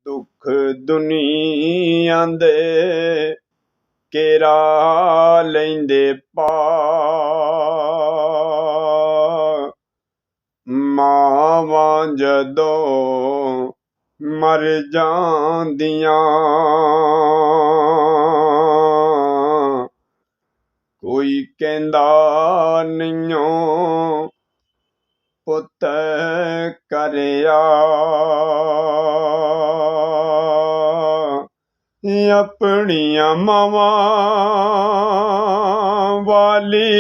दुख दुनिया दे केरा लैंदे पा मावां जदों मर जांदियां कोई कहंदा नहियों पुत करिया अपनियां मावां वाली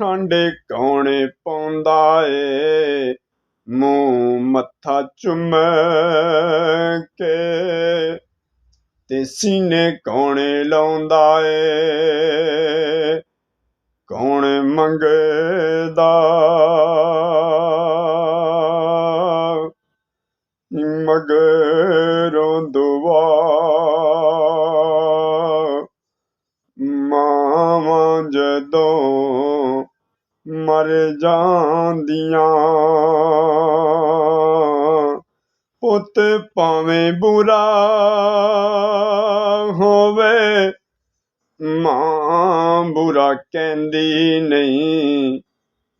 ठंड कौन पाउंदा ए मूंह मत्था चुम के ते सीने कौन लाउंदा ए कौन मंगदा मगरों दुआ मावां जदों मर जांदियां पुत भावें बुरा होवे मां बुरा कहंदी नहीं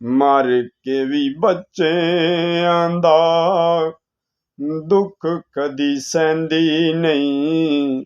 मर के भी बच्चेआं दा दुख कदी सहंदी नहीं